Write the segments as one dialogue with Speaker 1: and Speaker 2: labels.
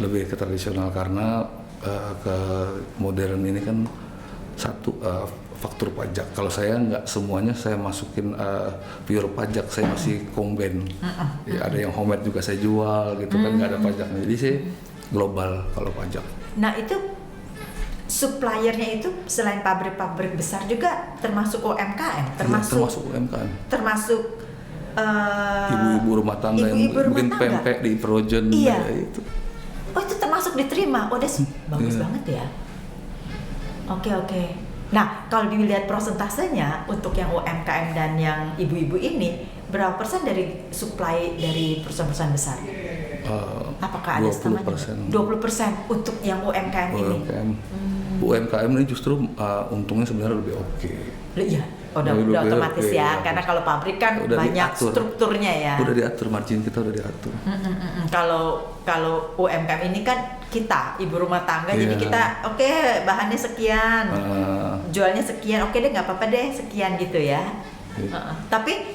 Speaker 1: Lebih ke tradisional karena ke modern ini kan satu faktur pajak. Kalau saya nggak semuanya saya masukin pure pajak, saya masih combine. Ya, ada yang homemade juga saya jual gitu kan, nggak ada pajaknya. Jadi saya global kalau pajak.
Speaker 2: Nah itu suppliernya itu selain pabrik-pabrik besar juga termasuk UMKM,
Speaker 1: termasuk UMKM.
Speaker 2: Termasuk
Speaker 1: ibu-ibu rumah tangga yang mungkin pempek di Projen.
Speaker 2: Iya.
Speaker 1: Ya, itu.
Speaker 2: Oh itu termasuk diterima. Oh bagus banget ya. Oke. Nah kalau dilihat prosentasenya untuk yang UMKM dan yang ibu-ibu ini, berapa persen dari supply dari perusahaan-perusahaan besar? Apakah ada setengahnya? 20% untuk yang UMKM ini.
Speaker 1: UMKM ini justru untungnya sebenarnya lebih oke.
Speaker 2: Iya, udah otomatis ya. Karena kalau pabrik kan udah banyak diatur, strukturnya ya.
Speaker 1: Udah diatur, margin kita udah diatur.
Speaker 2: Kalau UMKM ini kan kita ibu rumah tangga, jadi kita bahannya sekian, jualnya sekian, oke deh nggak apa-apa deh sekian gitu ya. Tapi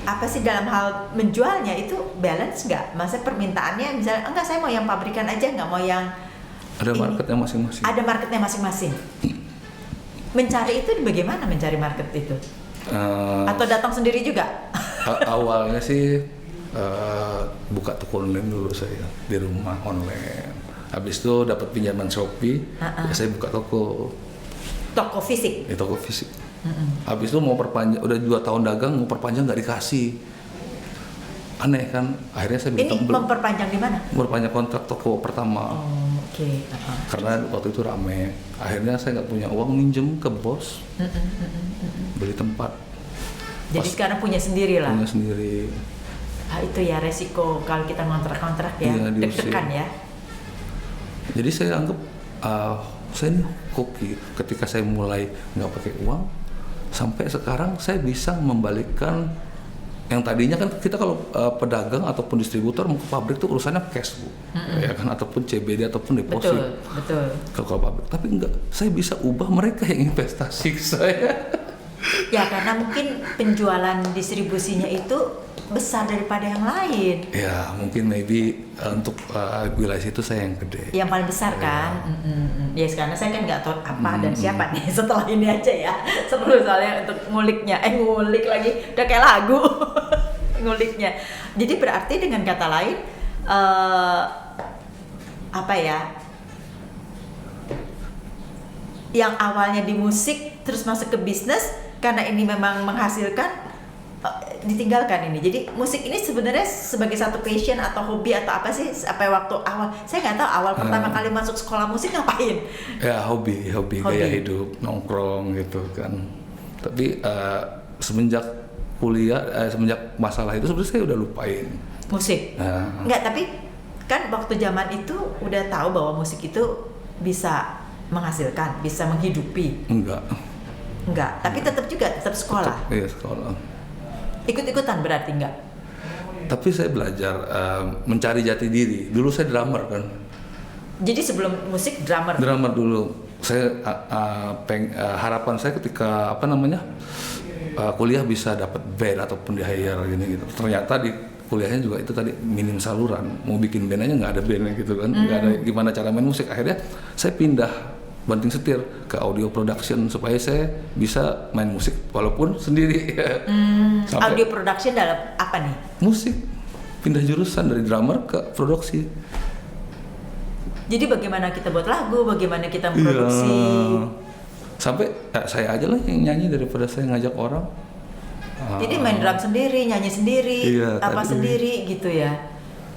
Speaker 2: apa sih dalam hal menjualnya itu balance nggak? Maksudnya permintaannya misalnya enggak, saya mau yang pabrikan aja, nggak mau yang
Speaker 1: ada marketnya masing-masing.
Speaker 2: Ada marketnya masing-masing. Mencari itu bagaimana mencari market itu? Atau datang sendiri juga?
Speaker 1: Awalnya sih buka toko online dulu saya di rumah online. Habis itu dapat pinjaman Shopee, ya saya buka toko.
Speaker 2: Toko fisik?
Speaker 1: Toko fisik. Habis itu mau perpanjang, udah 2 tahun dagang, mau perpanjang nggak dikasih. Aneh kan? Akhirnya saya
Speaker 2: ini memperpanjang di mana?
Speaker 1: Memperpanjang kontrak toko pertama. Karena waktu itu rame. Akhirnya saya nggak punya uang, minjem ke bos, beli tempat.
Speaker 2: Jadi sekarang punya sendiri lah.
Speaker 1: Punya sendiri.
Speaker 2: Itu ya resiko kalau kita ngontrak-kontrak ya, deg-degan ya.
Speaker 1: Jadi saya anggap saya ini hoki. Ketika saya mulai nggak pakai uang, sampai sekarang saya bisa membalikkan. Yang tadinya kan kita kalau pedagang ataupun distributor mau ke pabrik tuh urusannya cash, Bu. Ya kan, ataupun CBD ataupun deposit.
Speaker 2: Betul.
Speaker 1: Kalau pabrik, tapi enggak, saya bisa ubah mereka yang investasi ke saya.
Speaker 2: Ya karena mungkin penjualan distribusinya itu besar daripada yang lain.
Speaker 1: Ya mungkin maybe untuk wilayah itu saya yang gede.
Speaker 2: Yang paling besar kan. Ya karena saya kan nggak tahu apa dan siapa nih setelah ini aja ya. Seru soalnya untuk nguliknya. Ngulik lagi udah kayak lagu. Nguliknya. Jadi berarti dengan kata lain apa ya? Yang awalnya di musik terus masuk ke bisnis karena ini memang menghasilkan, ditinggalkan ini. Jadi musik ini sebenarnya sebagai satu passion atau hobi atau apa sih? Apa waktu awal? Saya nggak tahu awal pertama kali masuk sekolah musik ngapain? Ya
Speaker 1: hobi gaya hidup, nongkrong gitu kan. Tapi semenjak kuliah, semenjak masalah itu sebenarnya saya udah lupain
Speaker 2: musik. Nggak, tapi kan waktu zaman itu udah tahu bahwa musik itu bisa menghasilkan, bisa menghidupi. Enggak, tapi tetap sekolah.
Speaker 1: Iya, sekolah.
Speaker 2: Ikut-ikutan berarti enggak?
Speaker 1: Tapi saya belajar mencari jati diri. Dulu saya drummer kan.
Speaker 2: Jadi sebelum musik drummer?
Speaker 1: Drummer dulu. Saya harapan saya ketika kuliah bisa dapat band ataupun di hire gini gitu. Ternyata di kuliahnya juga itu tadi minim saluran. Mau bikin band aja nggak ada bandnya gitu kan. Nggak ada gimana cara main musik. Akhirnya saya pindah banting setir ke audio production supaya saya bisa main musik walaupun sendiri.
Speaker 2: Audio production dalam apa nih?
Speaker 1: Musik. Pindah jurusan dari drummer ke produksi.
Speaker 2: Jadi bagaimana kita buat lagu, bagaimana kita memproduksi.
Speaker 1: Sampai saya aja lah yang nyanyi daripada saya ngajak orang.
Speaker 2: Jadi main drum sendiri, nyanyi sendiri, sendiri gitu ya.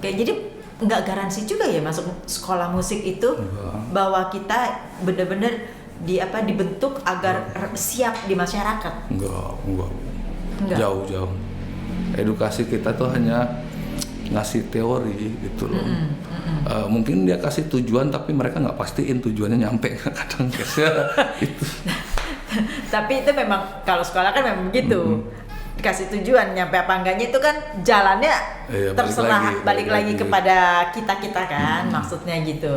Speaker 2: Kayak jadi nggak garansi juga ya masuk sekolah musik itu bahwa kita benar-benar dibentuk agar siap di masyarakat.
Speaker 1: Enggak. Jauh. Edukasi kita tuh hanya ngasih teori gitu loh. Mungkin dia kasih tujuan tapi mereka nggak pastiin tujuannya nyampe kadang gitu.
Speaker 2: Tapi itu memang kalau sekolah kan memang begitu. Dikasih tujuan nyampe apa enggaknya itu kan jalannya terserah balik lagi kepada kita kan maksudnya gitu.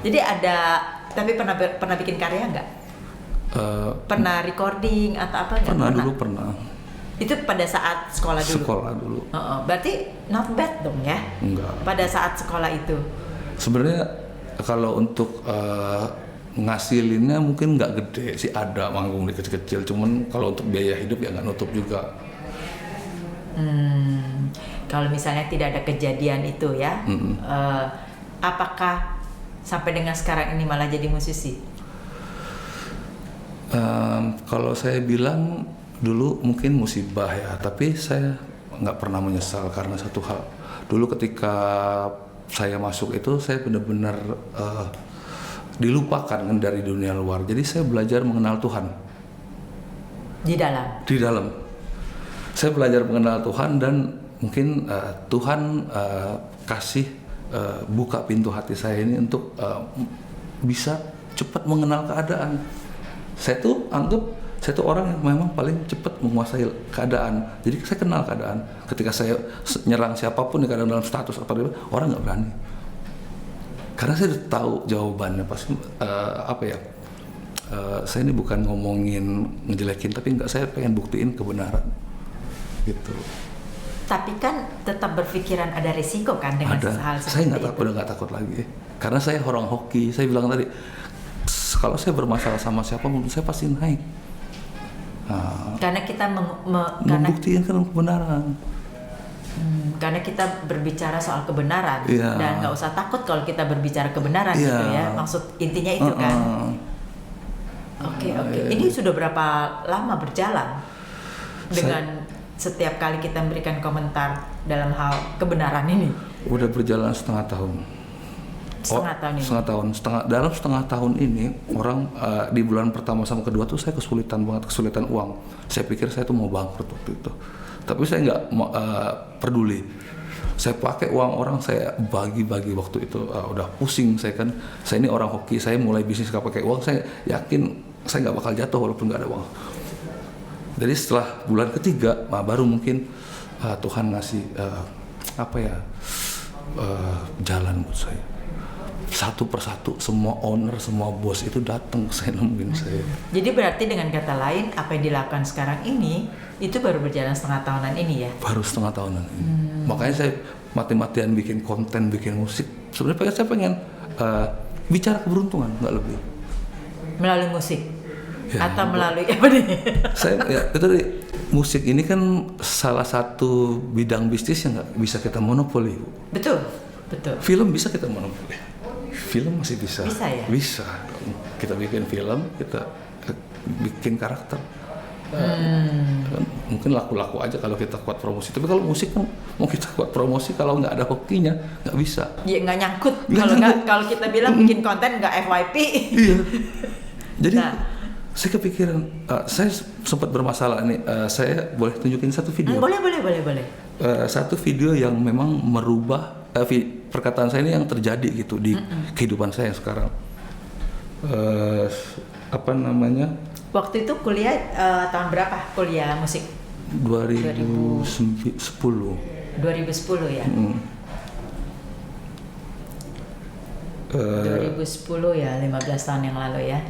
Speaker 2: Jadi ada, tapi pernah bikin karya enggak? Pernah recording atau apa? Nggak
Speaker 1: Pernah dulu pernah.
Speaker 2: Itu pada saat sekolah dulu?
Speaker 1: Sekolah dulu.
Speaker 2: Berarti not bad dong ya?
Speaker 1: Enggak.
Speaker 2: Pada saat sekolah itu?
Speaker 1: Sebenarnya kalau untuk ngasilinnya mungkin nggak gede sih, ada manggung di kecil-kecil. Cuman kalau untuk biaya hidup ya nggak nutup juga.
Speaker 2: Kalau misalnya tidak ada kejadian itu ya, apakah sampai dengan sekarang ini malah jadi musisi?
Speaker 1: Kalau saya bilang dulu mungkin musibah ya, tapi saya nggak pernah menyesal karena satu hal. Dulu ketika saya masuk itu saya benar-benar dilupakan dari dunia luar. Jadi saya belajar mengenal Tuhan.
Speaker 2: Di dalam?
Speaker 1: Di dalam. Saya belajar mengenal Tuhan dan mungkin Tuhan kasih buka pintu hati saya ini untuk bisa cepat mengenal keadaan. Saya tuh orang yang memang paling cepat menguasai keadaan. Jadi saya kenal keadaan. Ketika saya nyerang siapapun di keadaan dalam status apa dia, orang nggak berani. Karena saya udah tahu jawabannya pasti saya ini bukan ngomongin ngejelekin, tapi saya pengen buktiin kebenaran gitu.
Speaker 2: Tapi kan tetap berpikiran ada risiko kan dengan hal seperti
Speaker 1: saya nggak takut lagi, karena saya orang hoki. Saya bilang tadi, kalau saya bermasalah sama siapa, menurut saya pasti naik.
Speaker 2: Karena kita
Speaker 1: membuktikan kebenaran.
Speaker 2: Karena kita berbicara soal kebenaran, dan nggak usah takut kalau kita berbicara kebenaran gitu ya. Maksud intinya itu kan. Oke. Ini sudah berapa lama berjalan dengan setiap kali kita memberikan komentar dalam hal kebenaran ini?
Speaker 1: Udah berjalan setengah tahun. Dalam setengah tahun ini orang di bulan pertama sama kedua tuh saya kesulitan uang. Saya pikir saya tuh mau bangkrut waktu itu, tapi saya nggak peduli. Saya pakai uang orang, saya bagi-bagi waktu itu. Udah pusing saya kan. Saya ini orang hoki, saya mulai bisnis nggak pakai uang. Saya yakin saya nggak bakal jatuh walaupun nggak ada uang. Jadi setelah bulan ketiga, baru mungkin Tuhan ngasih jalan buat saya. Satu persatu semua owner, semua bos itu datang saya nemuin saya.
Speaker 2: Jadi berarti dengan kata lain, apa yang dilakukan sekarang ini itu baru berjalan setengah tahunan ini ya? Baru
Speaker 1: setengah tahunan ini. Makanya saya mati-matian bikin konten, bikin musik. Sebenarnya saya pengen bicara keberuntungan, nggak lebih.
Speaker 2: Melalui musik? Ya, atau melalui apa nih?
Speaker 1: Musik ini kan salah satu bidang bisnis yang nggak bisa kita monopoli.
Speaker 2: Betul.
Speaker 1: Film bisa kita monopoli. Film masih bisa.
Speaker 2: Bisa ya?
Speaker 1: Bisa. Kita bikin film, kita bikin karakter. Mungkin laku-laku aja kalau kita kuat promosi. Tapi kalau musik kan mau kita kuat promosi, kalau nggak ada hokinya nggak bisa.
Speaker 2: Iya, nggak nyangkut. Kalau kita bilang bikin konten nggak FYP.
Speaker 1: Iya. Jadi saya kepikiran, saya sempat bermasalah nih. Saya boleh tunjukin satu video?
Speaker 2: Boleh.
Speaker 1: Satu video yang memang merubah perkataan saya ini yang terjadi gitu di kehidupan saya sekarang.
Speaker 2: Waktu itu kuliah tahun berapa? Kuliah musik?
Speaker 1: 2010.
Speaker 2: 2010 ya. 2010 ya, 15 tahun yang lalu ya.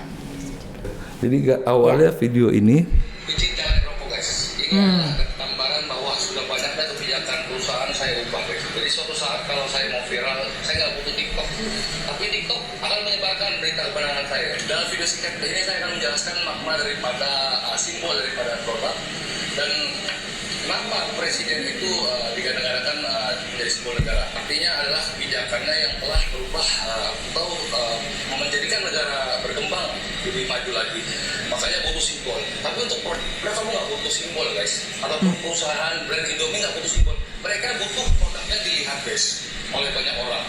Speaker 1: Jadi awalnya video ini.
Speaker 3: Gambaran bahwa sudah banyaknya kebijakan perusahaan saya ubah. Jadi suatu saat kalau saya mau viral, saya nggak butuh TikTok. Tapi TikTok akan menyebarkan berita kebenaran saya. Dalam video singkat ini saya akan menjelaskan makna daripada simbol daripada produk dan kenapa presiden itu digadang-gadangkan menjadi simbol negara. Artinya adalah kebijakannya yang telah berubah atau menjadikan negara berkembang lebih maju lagi. Makanya butuh simbol. Tapi untuk produk kamu nggak butuh simbol guys. Ataupun perusahaan brand Indomie nggak butuh simbol. Mereka butuh produknya dilihat guys oleh banyak orang.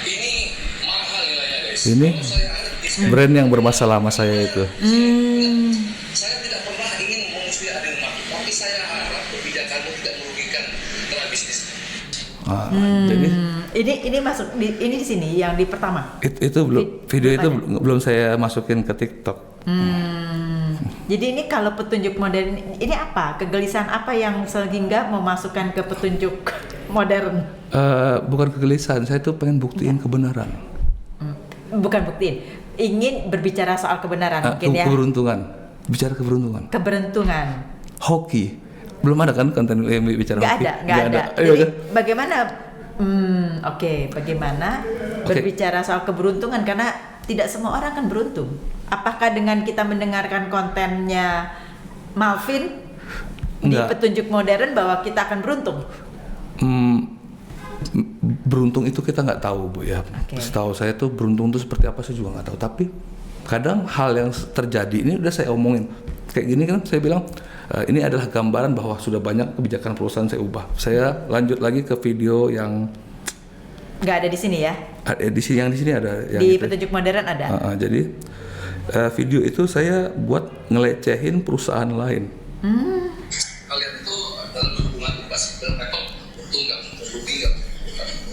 Speaker 3: Ini mahal nilainya guys.
Speaker 1: Ini brand yang bermasalah sama saya itu.
Speaker 3: Saya tidak pernah ingin memusuhi Adil Mak, tapi saya harap kebijakanmu tidak merugikan dalam bisnis.
Speaker 1: Jadi
Speaker 2: ini masuk ini di sini yang di pertama.
Speaker 1: Itu belum video itu belum saya masukin ke TikTok.
Speaker 2: Jadi ini kalau petunjuk modern ini apa? Kegelisahan apa yang sehingga memasukkan ke petunjuk modern?
Speaker 1: Bukan kegelisahan, saya tuh pengen buktiin kebenaran.
Speaker 2: Bukan buktiin. ingin berbicara soal kebenaran mungkin ya.
Speaker 1: Keberuntungan. Bicara keberuntungan.
Speaker 2: Keberuntungan.
Speaker 1: Hoki. Belum ada kan konten yang bicara hoki?
Speaker 2: Nggak ada. Jadi bagaimana? Bagaimana berbicara soal keberuntungan, karena tidak semua orang kan beruntung. Apakah dengan kita mendengarkan kontennya Malvin di Petunjuk Modern bahwa kita akan beruntung?
Speaker 1: Beruntung itu kita nggak tahu, Bu ya. Setahu saya tuh beruntung itu seperti apa saya juga nggak tahu. Tapi kadang hal yang terjadi ini udah saya omongin. Kayak gini kan saya bilang ini adalah gambaran bahwa sudah banyak kebijakan perusahaan saya ubah. Saya lanjut lagi ke video yang
Speaker 2: nggak ada di sini ya?
Speaker 1: Di sini, yang di sini ada. Yang
Speaker 2: di
Speaker 1: itu.
Speaker 2: Petunjuk Modern ada.
Speaker 1: Jadi video itu saya buat ngelecehin perusahaan lain.
Speaker 3: Kalian itu dalam hubungan bebas metode betul nggak, rugi nggak?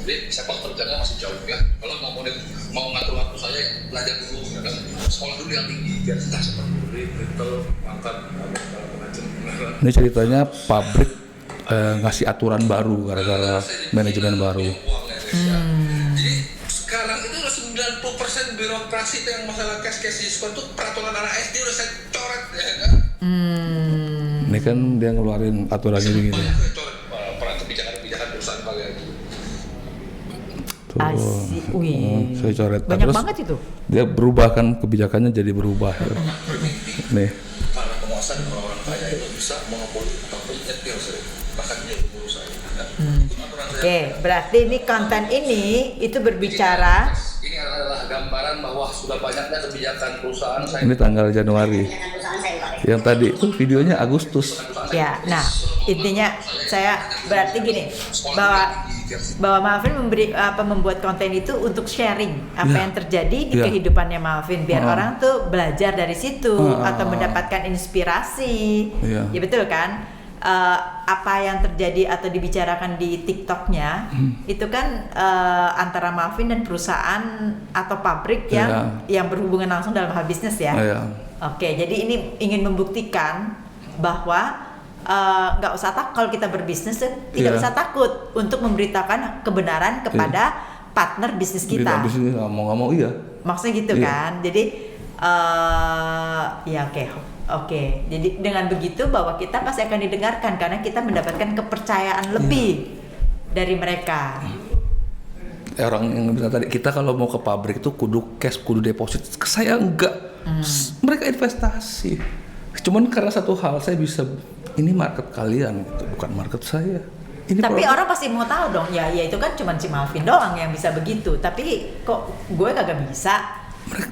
Speaker 3: Jadi sepak terjangnya masih jauh ya. Kalau mau ngatur-ngatur saya belajar dulu, ya kan? Sekolah dulu yang tinggi biar kita seperti retail, makan, macam.
Speaker 1: Ini ceritanya pabrik ngasih aturan baru gara-gara manajemen baru.
Speaker 3: Jadi sekarang itu udah 90% birokrasi itu yang masalah cash diskon itu peraturan anak SD udah saya coret ya kan?
Speaker 1: Ini kan dia ngeluarin aturannya begini.
Speaker 3: Kebijakan perusahaan kalian itu.
Speaker 1: Saya coret.
Speaker 2: Banyak
Speaker 1: terus
Speaker 2: banget itu.
Speaker 1: Dia berubah kan, kebijakannya jadi berubah. Nih.
Speaker 3: Karena penguasaan orang-orang kaya itu bisa monopoli ataupun nyetir bahkan dia berusaha.
Speaker 2: Berarti ini konten ini itu berbicara.
Speaker 3: Ini adalah gambaran bahwa sudah banyaknya kebijakan perusahaan saya.
Speaker 1: Ini tanggal Januari. Yang tadi itu videonya Agustus.
Speaker 2: Ya, nah intinya saya berarti gini bahwa Malvin membuat konten itu untuk sharing apa yang terjadi di kehidupannya Malvin biar orang tuh belajar dari situ atau mendapatkan inspirasi. Ya betul kan? Apa yang terjadi atau dibicarakan di TikToknya itu kan antara Malvin dan perusahaan atau pabrik yang berhubungan langsung dalam hal bisnis ya. Oke, jadi ini ingin membuktikan bahwa nggak usah takut kalau kita berbisnis tidak usah takut untuk memberitakan kebenaran kepada partner bisnis kita.
Speaker 1: Bisnis nggak mau iya.
Speaker 2: Maksudnya gitu kan. Jadi Oke, jadi dengan begitu bahwa kita pasti akan didengarkan karena kita mendapatkan kepercayaan lebih dari mereka.
Speaker 1: Orang yang bilang tadi kita kalau mau ke pabrik itu kudu cash, kudu deposit. Saya enggak. Mereka investasi. Cuman karena satu hal saya bisa ini market kalian gitu, bukan market saya. Ini
Speaker 2: tapi orang pasti mau tahu dong, ya itu kan cuma si Malvin doang yang bisa begitu. Tapi kok gue kagak bisa?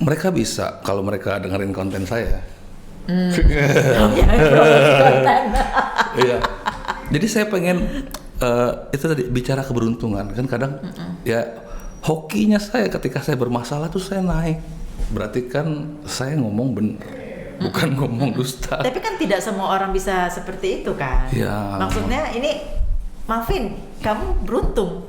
Speaker 1: Mereka bisa kalau mereka dengerin konten saya. Iya. Jadi saya pengen itu tadi bicara keberuntungan kan kadang ya hokinya saya ketika saya bermasalah tuh saya naik. Berarti kan saya ngomong bener, bukan ngomong dusta.
Speaker 2: Tapi kan tidak semua orang bisa seperti itu kan.
Speaker 1: Ya.
Speaker 2: Maksudnya ini Malvin, kamu beruntung.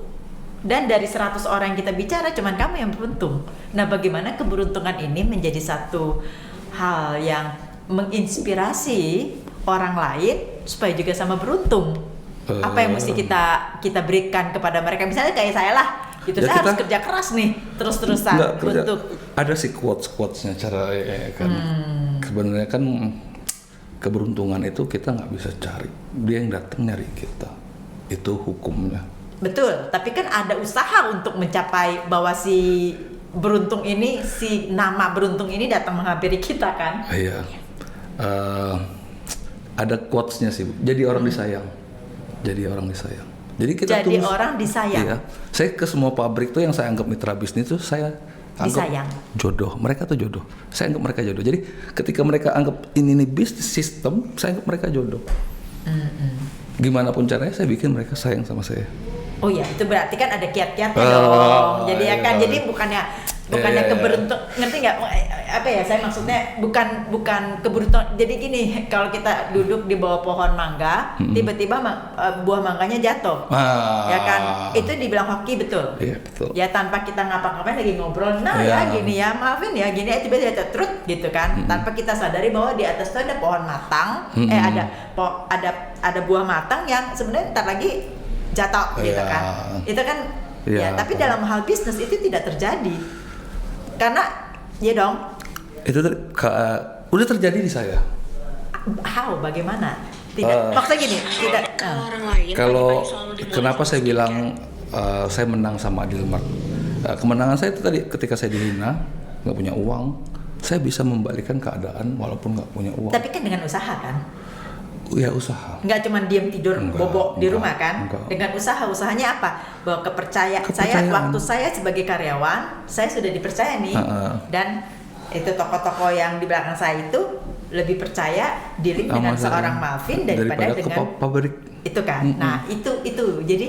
Speaker 2: Dan dari 100 orang yang kita bicara cuman kamu yang beruntung. Nah, bagaimana keberuntungan ini menjadi satu hal yang menginspirasi orang lain supaya juga sama beruntung. Apa yang mesti kita berikan kepada mereka? Misalnya kayak saya lah, gitu. Saya harus kerja keras nih, terus-terusan untuk.
Speaker 1: Ada sih quotes-nya cara kan. Sebenarnya kan keberuntungan itu kita nggak bisa cari, dia yang datang nyari kita. Itu hukumnya.
Speaker 2: Betul, tapi kan ada usaha untuk mencapai bahwa si beruntung ini, si nama beruntung ini datang menghampiri kita kan?
Speaker 1: Iya. Ada quotes-nya sih. Jadi orang disayang. Jadi orang disayang. Jadi kita
Speaker 2: jadi orang disayang.
Speaker 1: Iya. Saya ke semua pabrik tuh yang saya anggap mitra bisnis tuh saya anggap
Speaker 2: disayang.
Speaker 1: Jodoh. Mereka tuh jodoh. Saya anggap mereka jodoh. Jadi ketika mereka anggap ini nih bisnis sistem, saya anggap mereka jodoh. Gimana pun caranya saya bikin mereka sayang sama saya.
Speaker 2: Oh ya, itu berarti kan ada kiat-kiatnya dong. Jadi ya kan, jadi bukannya keberuntung, ngerti nggak? Apa ya? Saya maksudnya bukan keberuntung. Jadi gini, kalau kita duduk di bawah pohon mangga, tiba-tiba buah mangganya jatuh, ya kan? Itu dibilang hoki betul.
Speaker 1: Iya betul.
Speaker 2: Ya tanpa kita ngapa-ngapain lagi ngobrol, ya gini ya, maafin ya, gini tiba-tiba jatuh, trut gitu kan? Tanpa kita sadari bahwa di atas itu ada pohon matang, ada buah matang yang sebenarnya ntar lagi jatuh gitu kan. Itu kan ya, tapi dalam hal bisnis itu tidak terjadi. Karena Iya dong.
Speaker 1: Itu udah terjadi di saya.
Speaker 2: How? Bagaimana? Tidak. Maksudnya gini, tidak.
Speaker 4: Orang lain
Speaker 1: Kalau
Speaker 4: pagi-pagi selalu dimulai
Speaker 1: kenapa
Speaker 4: sama
Speaker 1: saya
Speaker 4: skincare.
Speaker 1: bilang saya menang sama Adilmart? Kemenangan saya itu tadi ketika saya dihina, nggak punya uang, saya bisa membalikan keadaan walaupun nggak punya uang.
Speaker 2: Tapi kan dengan usaha kan?
Speaker 1: Ya usaha.
Speaker 2: Nggak cuma diam tidur
Speaker 1: Enggak,
Speaker 2: bobok di
Speaker 1: enggak,
Speaker 2: rumah kan?
Speaker 1: enggak.
Speaker 2: Dengan usahanya apa? Bahwa
Speaker 1: Kepercayaan.
Speaker 2: waktu saya sebagai karyawan, saya sudah dipercaya nih. Dan itu toko-toko yang di belakang saya itu lebih percaya dealing dengan
Speaker 1: Sama saya.
Speaker 2: seorang Malvin daripada
Speaker 1: ke
Speaker 2: dengan
Speaker 1: pabrik.
Speaker 2: itu kan. Nah, itu. Jadi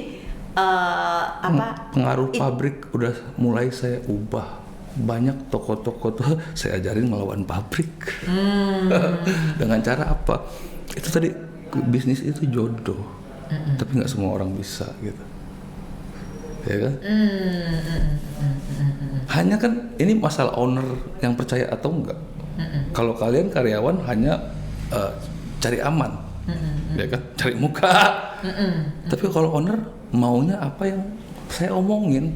Speaker 1: Pengaruh pabrik udah mulai saya ubah. Banyak toko-toko tuh saya ajarin melawan pabrik. Dengan cara apa? Itu tadi bisnis itu jodoh. Tapi nggak semua orang bisa gitu. Ya kan? Hanya kan ini masalah owner yang percaya atau enggak. Kalau kalian karyawan hanya cari aman, ya kan? Cari muka. Tapi kalau owner maunya apa yang saya omongin.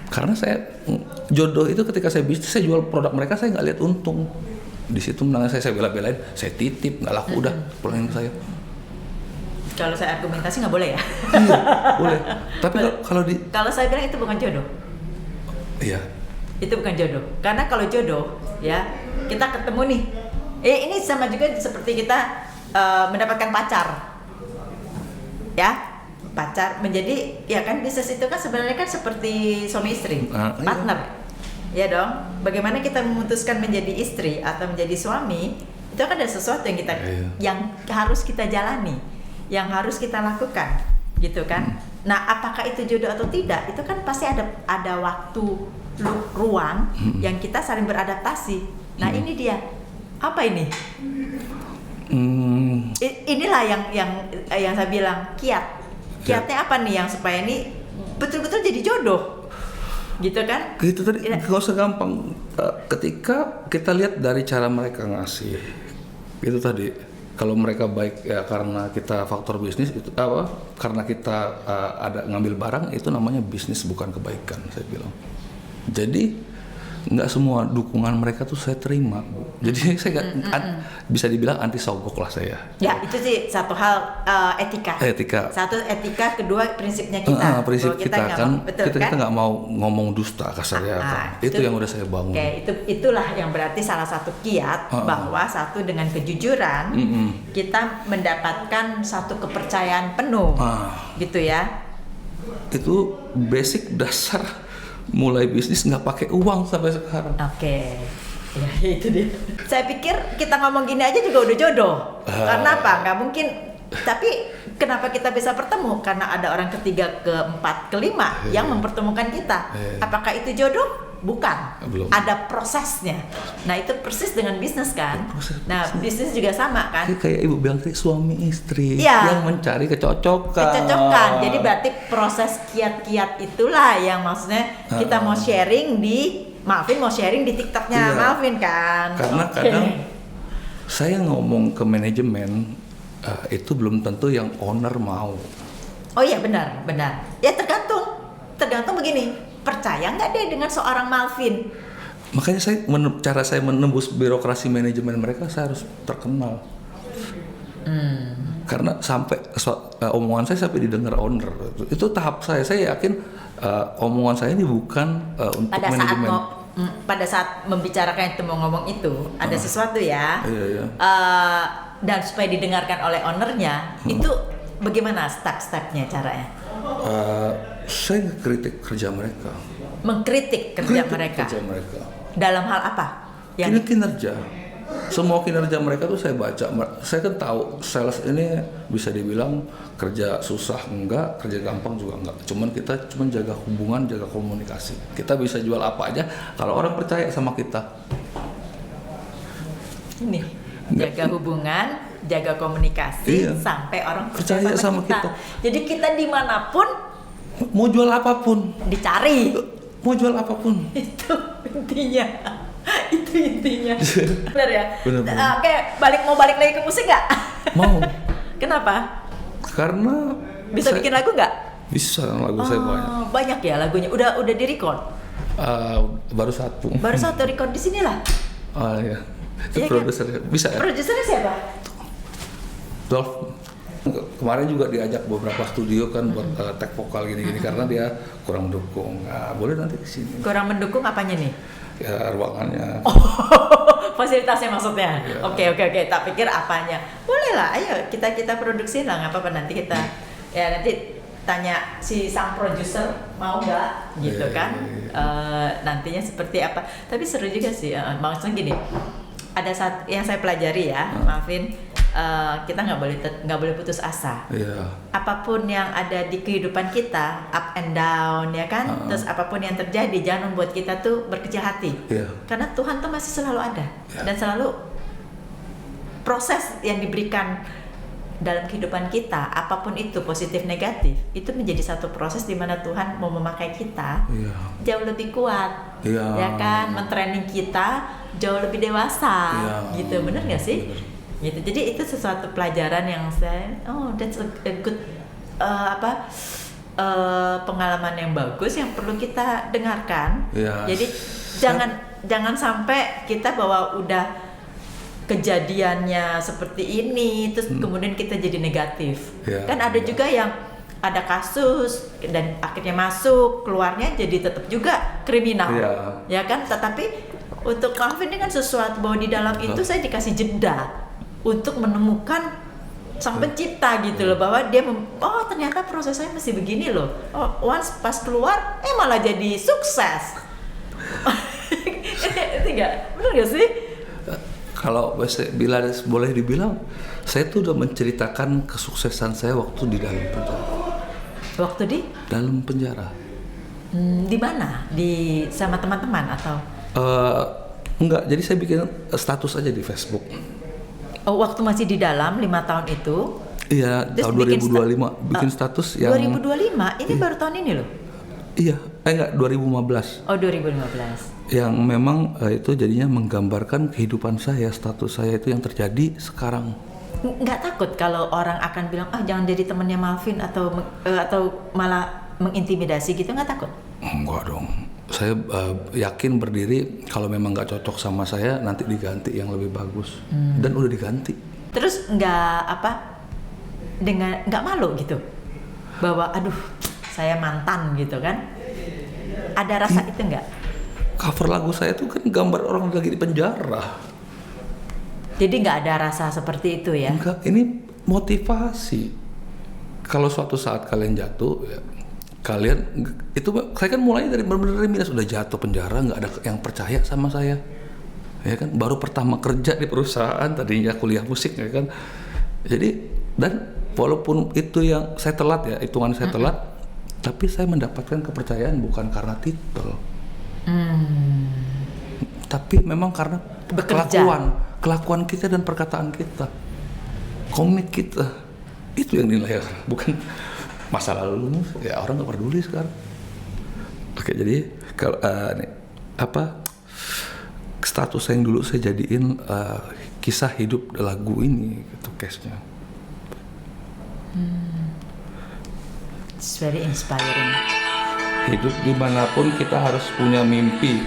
Speaker 1: Karena saya jodoh itu ketika saya bisnis, saya jual produk mereka, saya nggak lihat untung. Di situ menangnya saya bela-belain, saya titip, nggak laku udah pulangin ke saya.
Speaker 2: kalau saya argumentasi nggak boleh ya.
Speaker 1: Iya, boleh. Tapi
Speaker 2: Kalau saya bilang itu bukan jodoh.
Speaker 1: iya.
Speaker 2: Itu bukan jodoh. Karena kalau jodoh, ya kita ketemu nih. Ini sama juga seperti kita mendapatkan pacar. Ya, pacar menjadi, ya kan bisnis itu kan sebenarnya kan seperti suami istri,
Speaker 1: Iya.
Speaker 2: partner. Ya dong. Bagaimana kita memutuskan menjadi istri atau menjadi suami, itu kan ada sesuatu yang kita yang harus kita jalani, yang harus kita lakukan, gitu kan. Nah, apakah itu jodoh atau tidak? Itu kan pasti ada waktu ruang yang kita saling beradaptasi. Nah, ini dia. Apa ini? Inilah yang saya bilang kiat. Kiatnya apa nih yang supaya ini betul-betul jadi jodoh, gitu kan?
Speaker 1: Gitu tadi nggak usah gampang. Ketika kita lihat dari cara mereka ngasih, itu tadi kalau mereka baik ya karena kita faktor bisnis itu apa? Karena kita ada ngambil barang itu namanya bisnis bukan kebaikan saya bilang. Jadi nggak semua dukungan mereka tuh saya terima, Bu. Jadi saya bisa dibilang anti sogok lah saya.
Speaker 2: Ya itu sih satu hal etika. Satu etika, kedua prinsipnya kita.
Speaker 1: Prinsip
Speaker 2: bahwa
Speaker 1: kita kan
Speaker 2: betul,
Speaker 1: kita nggak mau ngomong dusta kasarnya kan. Itu yang udah saya bangun.
Speaker 2: Oke, itulah yang berarti salah satu kiat bahwa satu dengan kejujuran kita mendapatkan satu kepercayaan penuh, gitu ya.
Speaker 1: Itu basic dasar mulai bisnis nggak pakai uang sampai sekarang.
Speaker 2: Oke. Ya itu dia. Saya pikir kita ngomong gini aja juga udah jodoh. Karena apa? Nggak mungkin. Tapi kenapa kita bisa bertemu? Karena ada orang ketiga, keempat, kelima yang mempertemukan kita. Apakah itu jodoh? Bukan.
Speaker 1: Belum.
Speaker 2: Ada prosesnya. Nah itu persis dengan bisnis kan. Nah bisnis juga sama kan.
Speaker 1: Kayak ibu bilang tadi suami istri
Speaker 2: Iya.
Speaker 1: yang mencari kecocokan.
Speaker 2: Jadi berarti proses kiat-kiat itulah yang maksudnya kita mau sharing di Malvin mau sharing di TikToknya Malvin kan.
Speaker 1: Karena kadang saya ngomong ke manajemen itu belum tentu yang owner mau.
Speaker 2: Oh iya benar. Ya tergantung begini. Percaya nggak deh dengan seorang Malvin?
Speaker 1: Makanya cara saya menembus birokrasi manajemen mereka saya harus terkenal. Karena sampai omongan saya sampai didengar owner. Itu tahap saya yakin omongan saya ini bukan untuk manajemen.
Speaker 2: Pada saat membicarakan itu mau ngomong itu ada sesuatu ya.
Speaker 1: Iya.
Speaker 2: Dan supaya didengarkan oleh ownernya itu bagaimana step-stepnya caranya?
Speaker 1: Saya kritik kerja mereka.
Speaker 2: Mengkritik kerja mereka. Dalam hal apa?
Speaker 1: Kinerja. Semua kinerja mereka tuh saya baca. Saya kan tahu sales ini bisa dibilang kerja susah enggak, kerja gampang juga enggak. Kita jaga hubungan, jaga komunikasi. Kita bisa jual apa aja kalau orang percaya sama kita.
Speaker 2: Ini jaga hubungan, jaga komunikasi sampai orang percaya sama kita. Jadi kita dimanapun
Speaker 1: mau jual apapun
Speaker 2: dicari.
Speaker 1: Mau jual apapun.
Speaker 2: Itu intinya. Benar ya?
Speaker 1: Benar.
Speaker 2: Oke, mau balik lagi ke musik nggak?
Speaker 1: Mau.
Speaker 2: Kenapa?
Speaker 1: Karena
Speaker 2: bisa bikin lagu nggak?
Speaker 1: Bisa, lagu saya banyak.
Speaker 2: Banyak ya lagunya. Udah di record?
Speaker 1: Baru satu.
Speaker 2: Baru satu record di sini lah.
Speaker 1: Oh iya. Itu
Speaker 2: Iya kan?
Speaker 1: produsernya. Bisa ya?
Speaker 2: Produsernya siapa?
Speaker 1: Dolph. Kemarin juga diajak beberapa studio kan buat tag vokal gini-gini karena dia kurang mendukung. Nah, boleh nanti di sini.
Speaker 2: Kurang mendukung apanya nih?
Speaker 1: Ya ruangannya.
Speaker 2: Fasilitasnya maksudnya.
Speaker 1: Iya.
Speaker 2: Oke. Tak pikir apanya. Boleh lah, ayo kita produksi lah, nggak apa-apa nanti kita ya nanti tanya si sang produser mau nggak gitu
Speaker 1: Iya,
Speaker 2: kan.
Speaker 1: iya.
Speaker 2: Nantinya seperti apa. Tapi seru juga sih. Maksudnya gini, ada saat yang saya pelajari ya, maafin. Kita nggak boleh putus asa.
Speaker 1: Iya.
Speaker 2: Apapun yang ada di kehidupan kita, up and down ya kan, terus apapun yang terjadi jangan membuat kita tuh berkecil hati.
Speaker 1: Iya.
Speaker 2: Karena Tuhan tuh masih selalu ada dan selalu proses yang diberikan dalam kehidupan kita, apapun itu positif negatif, itu menjadi satu proses di mana Tuhan mau memakai kita
Speaker 1: Iya.
Speaker 2: jauh lebih kuat,
Speaker 1: Iya.
Speaker 2: ya kan, mentraining kita jauh lebih dewasa,
Speaker 1: Iya.
Speaker 2: gitu, bener nggak sih?
Speaker 1: Bener.
Speaker 2: Gitu. Jadi itu sesuatu pelajaran yang saya, that's a good pengalaman yang bagus yang perlu kita dengarkan.
Speaker 1: Iya.
Speaker 2: Jadi jangan sampai kita bahwa udah kejadiannya seperti ini terus kemudian kita jadi negatif.
Speaker 1: Iya,
Speaker 2: Kan ada
Speaker 1: iya.
Speaker 2: juga yang ada kasus dan akhirnya masuk, keluarnya jadi tetap juga kriminal.
Speaker 1: Iya.
Speaker 2: Ya kan? Tetapi untuk Calvin ini kan sesuatu bahwa di dalam itu saya dikasih jeda untuk menemukan sang pencipta gitu loh, bahwa dia ternyata proses saya mesti begini loh. Once pas keluar malah jadi sukses. Itu enggak? Benar enggak sih?
Speaker 1: Kalau bila boleh dibilang, saya tuh udah menceritakan kesuksesan saya waktu di dalam penjara.
Speaker 2: Waktu di
Speaker 1: Dalam penjara.
Speaker 2: di mana? Sama teman-teman atau?
Speaker 1: Enggak, jadi saya bikin status aja di Facebook.
Speaker 2: Oh, waktu masih di dalam 5 tahun itu.
Speaker 1: Iya,
Speaker 2: Terus
Speaker 1: tahun
Speaker 2: bikin
Speaker 1: 2025 bikin status yang
Speaker 2: 2025 ini baru tahun ini loh.
Speaker 1: Iya, enggak 2015.
Speaker 2: Oh, 2015.
Speaker 1: Yang memang itu jadinya menggambarkan kehidupan saya, status saya itu yang terjadi sekarang.
Speaker 2: Nggak takut kalau orang akan bilang jangan jadi temannya Malvin atau malah mengintimidasi gitu, nggak takut?
Speaker 1: Enggak dong. Saya yakin berdiri kalau memang nggak cocok sama saya nanti diganti yang lebih bagus. Dan udah diganti.
Speaker 2: Terus nggak malu gitu bahwa aduh saya mantan gitu kan? Ada rasa itu nggak?
Speaker 1: Cover lagu saya tuh kan gambar orang lagi di penjara.
Speaker 2: Jadi nggak ada rasa seperti itu ya?
Speaker 1: Enggak, ini motivasi. Kalau suatu saat kalian jatuh, ya, kalian itu saya kan mulainya dari benar-benar minus, udah jatuh penjara, nggak ada yang percaya sama saya, ya kan. Baru pertama kerja di perusahaan, tadinya kuliah musik, ya kan. Jadi dan walaupun itu yang saya telat ya, hitungan saya telat, tapi saya mendapatkan kepercayaan bukan karena titel. Tapi memang karena
Speaker 2: Bekerja.
Speaker 1: kelakuan kita dan perkataan kita, komik kita, itu yang dinilai, bukan masa lalu. Ya orang nggak peduli sekarang. Oke, jadi kalau status yang dulu saya jadiin kisah hidup lagu ini, gitu case-nya.
Speaker 2: It's very inspiring.
Speaker 1: Hidup dimanapun kita harus punya mimpi.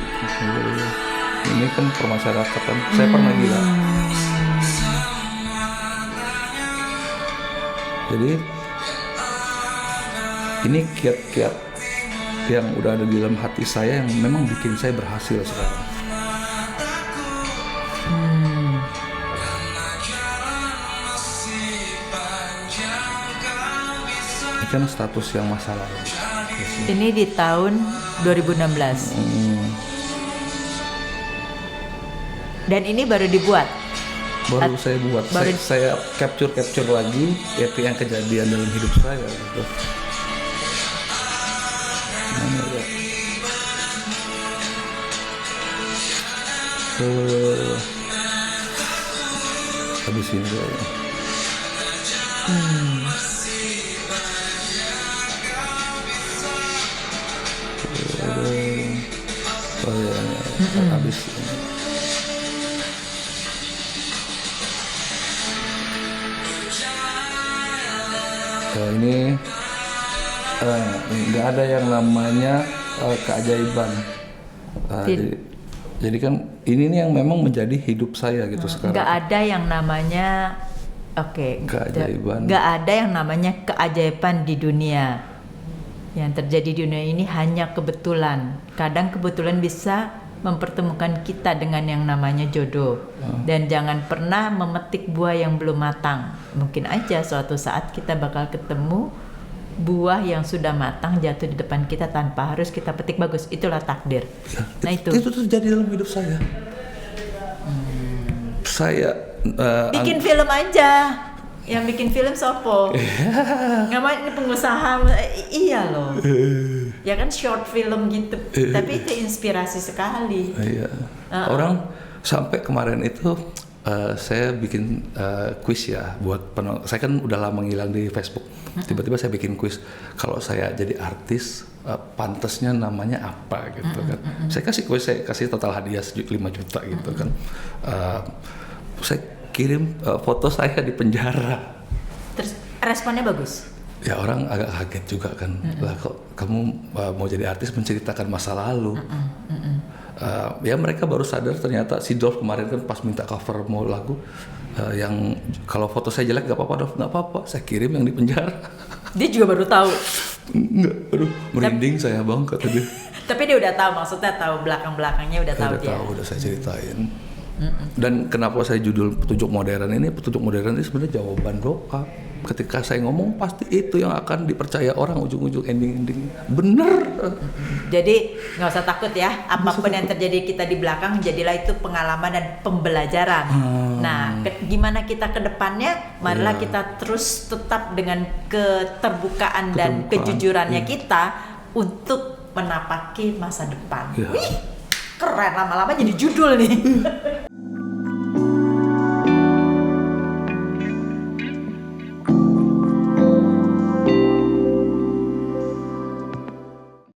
Speaker 1: Ini kan permasyarakatan. Saya pernah gila. Jadi ini kiat-kiat yang udah ada di dalam hati saya yang memang bikin saya berhasil sekarang. Ini kan status yang masa lalu.
Speaker 2: Ini di tahun 2016. Dan ini baru dibuat.
Speaker 1: Baru saya buat,
Speaker 2: baru-
Speaker 1: saya capture lagi itu yang kejadian dalam hidup saya gitu. Mana ya? Habis ini ya. Oh ya, habis ini. Ini nggak ada yang namanya keajaiban. Jadi kan ini nih yang memang menjadi hidup saya gitu sekarang.
Speaker 2: Nggak ada yang namanya
Speaker 1: Keajaiban.
Speaker 2: nggak ada yang namanya keajaiban di dunia. Yang terjadi di dunia ini hanya kebetulan. Kadang kebetulan bisa mempertemukan kita dengan yang namanya jodoh. Dan jangan pernah memetik buah yang belum matang. Mungkin aja suatu saat kita bakal ketemu buah yang sudah matang jatuh di depan kita tanpa harus kita petik. Bagus, itulah takdir. Nah itu
Speaker 1: terjadi dalam hidup saya. Saya
Speaker 2: bikin film aja. Yang bikin film sopo? Ngapain ini pengusaha? Iya loh. Ya kan short film gitu. Tapi itu inspirasi sekali.
Speaker 1: Iya. Orang sampai kemarin itu saya bikin kuis ya buat saya kan udah lama ngilang di Facebook. Tiba-tiba saya bikin kuis. Kalau saya jadi artis, pantasnya namanya apa gitu kan. Saya kasih kuis, saya kasih total hadiah 5 juta gitu kan. Saya kirim foto saya di penjara.
Speaker 2: Terus responnya bagus?
Speaker 1: Ya orang agak kaget juga kan. Lah kok kamu mau jadi artis menceritakan masa lalu. Ya mereka baru sadar ternyata si Dolph kemarin kan pas minta cover mau lagu yang kalau foto saya jelek gak apa-apa Dolph, gak apa-apa, saya kirim yang di penjara.
Speaker 2: Dia juga baru tahu.
Speaker 1: Enggak, aduh merinding saya bang kata dia.
Speaker 2: Tapi dia udah tahu, maksudnya tahu belakang-belakangnya udah tahu dia.
Speaker 1: Udah saya ceritain. Dan kenapa saya judul petunjuk modern ini sebenarnya jawaban doa. Ketika saya ngomong pasti itu yang akan dipercaya orang ujung-ujung ending bener.
Speaker 2: Jadi nggak usah takut ya, apapun yang terjadi kita di belakang jadilah itu pengalaman dan pembelajaran. Nah gimana kita ke depannya, marilah kita terus tetap dengan keterbukaan dan kejujurannya kita untuk menapaki masa depan. Wih, keren, lama-lama jadi judul nih.